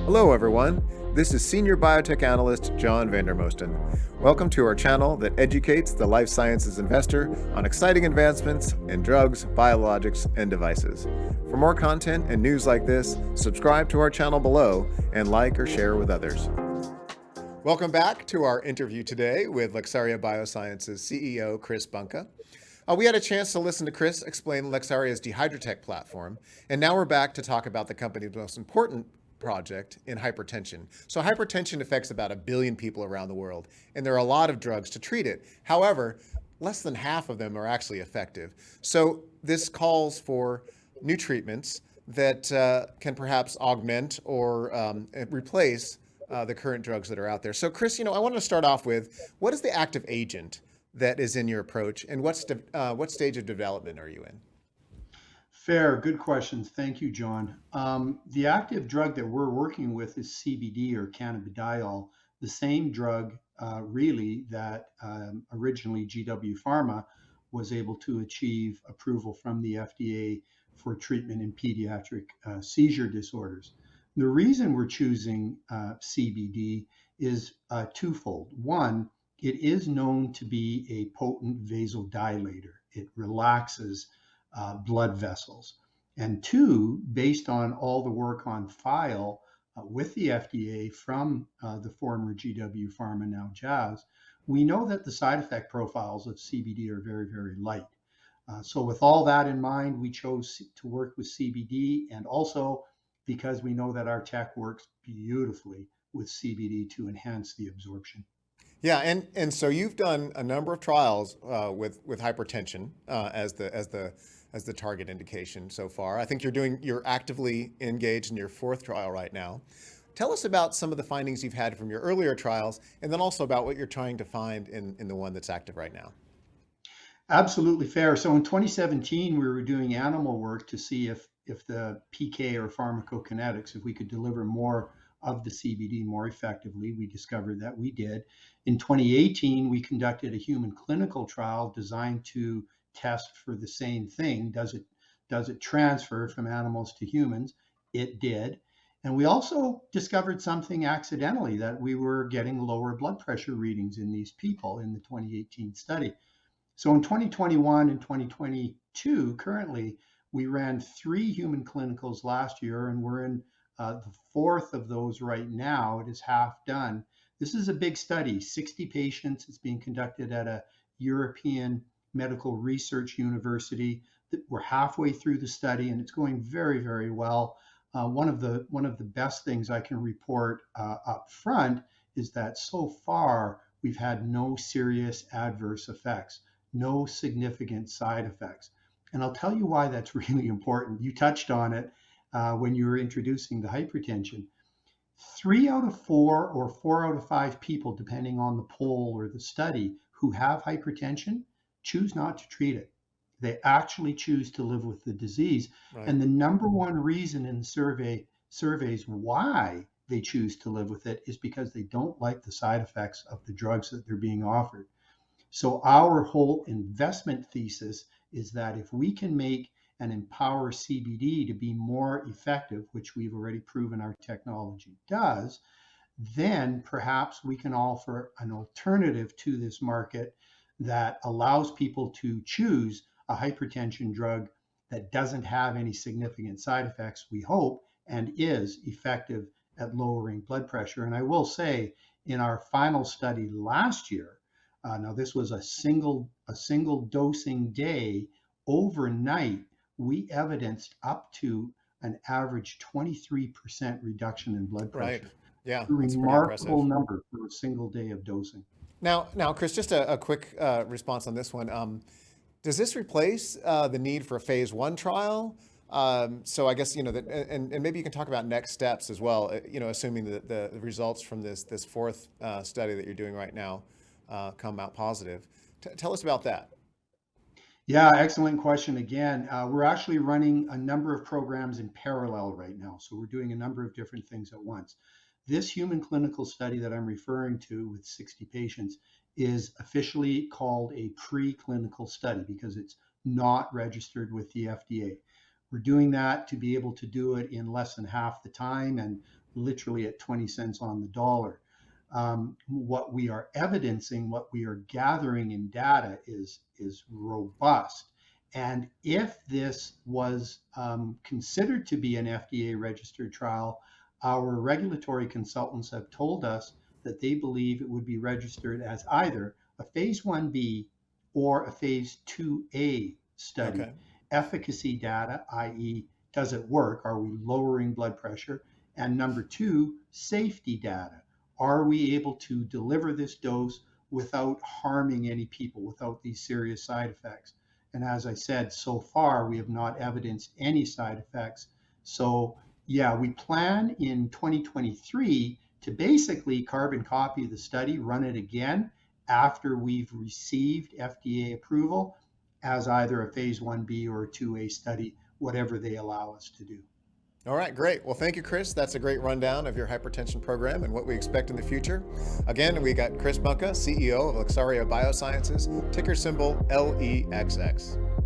Hello, everyone. This is Senior Biotech Analyst John Vandermosten. Welcome to our channel that educates the life sciences investor on exciting advancements in drugs, biologics, and devices. For more content and news like this, subscribe to our channel below and like or share with others. Welcome back to our interview today with Lexaria Biosciences CEO Chris Bunka. We had a chance to listen to Chris explain Lexaria's Dehydrotech platform, and now we're back to talk about the company's most important project in hypertension. So hypertension affects about 1 billion people around the world, and there are a lot of drugs to treat it. However, less than half of them are actually effective. So this calls for new treatments that can perhaps augment or replace the current drugs that are out there. So Chris, I want to start off with, what is the active agent that is in your approach, and what stage of development are you in? Fair, good questions. Thank you, John. The active drug that we're working with is CBD or cannabidiol, the same drug really that originally GW Pharma was able to achieve approval from the FDA for treatment in pediatric seizure disorders. The reason we're choosing CBD is twofold. One, it is known to be a potent vasodilator. It relaxes blood vessels. And two, based on all the work on file with the FDA from the former GW Pharma, now Jazz, we know that the side effect profiles of CBD are very, very light. So with all that in mind, we chose to work with CBD, and also because we know that our tech works beautifully with CBD to enhance the absorption. Yeah, and so you've done a number of trials with hypertension as the target indication so far. I think you're actively engaged in your fourth trial right now. Tell us about some of the findings you've had from your earlier trials, and then also about what you're trying to find in the one that's active right now. Absolutely fair. So in 2017, we were doing animal work to see if the PK or pharmacokinetics, if we could deliver more of the CBD more effectively. We discovered that we did. In 2018, we conducted a human clinical trial designed to test for the same thing. Does it transfer from animals to humans? It did. And we also discovered something accidentally, that we were getting lower blood pressure readings in these people in the 2018 study. So in 2021 and 2022, currently, we ran 3 human clinicals last year, and we're in the fourth of those right now. It is half done. This is a big study, 60 patients. It's being conducted at a European medical research university. We're halfway through the study, and it's going very, very well. One of the best things I can report up front is that so far we've had no serious adverse effects, no significant side effects. And I'll tell you why that's really important. You touched on it when you were introducing the hypertension. 3 out of 4 or 4 out of 5 people, depending on the poll or the study, who have hypertension choose not to treat it. They actually choose to live with the disease. Right. And the number one reason in surveys why they choose to live with it is because they don't like the side effects of the drugs that they're being offered. So our whole investment thesis is that if we can make and empower CBD to be more effective, which we've already proven our technology does, then perhaps we can offer an alternative to this market that allows people to choose a hypertension drug that doesn't have any significant side effects, we hope, and is effective at lowering blood pressure. And I will say, in our final study last year, now this was a single dosing day, overnight, we evidenced up to an average 23% reduction in blood Right. pressure. Yeah, A that's pretty remarkable impressive. number for a single day of dosing. Now, Chris, just a quick response on this one. Does this replace the need for a phase 1 trial? So I guess, that, and maybe you can talk about next steps as well, assuming that the results from this fourth study that you're doing right now come out positive. Tell us about that. Yeah, excellent question again. We're actually running a number of programs in parallel right now. So we're doing a number of different things at once. This human clinical study that I'm referring to with 60 patients is officially called a preclinical study because it's not registered with the FDA. We're doing that to be able to do it in less than half the time and literally at 20 cents on the dollar. What we are evidencing, what we are gathering in data is robust. And if this was considered to be an FDA registered trial, our regulatory consultants have told us that they believe it would be registered as either a phase 1B or a phase 2A study. Okay. Efficacy data, i.e., does it work? Are we lowering blood pressure? And number two, safety data. Are we able to deliver this dose without harming any people, without these serious side effects? And as I said, so far, we have not evidenced any side effects. So, yeah, we plan in 2023 to basically carbon copy the study, run it again after we've received FDA approval as either a phase 1B or a 2A study, whatever they allow us to do. All right, great. Well, thank you, Chris. That's a great rundown of your hypertension program and what we expect in the future. Again, we got Chris Bunka, CEO of Lexaria Biosciences, ticker symbol LEXX.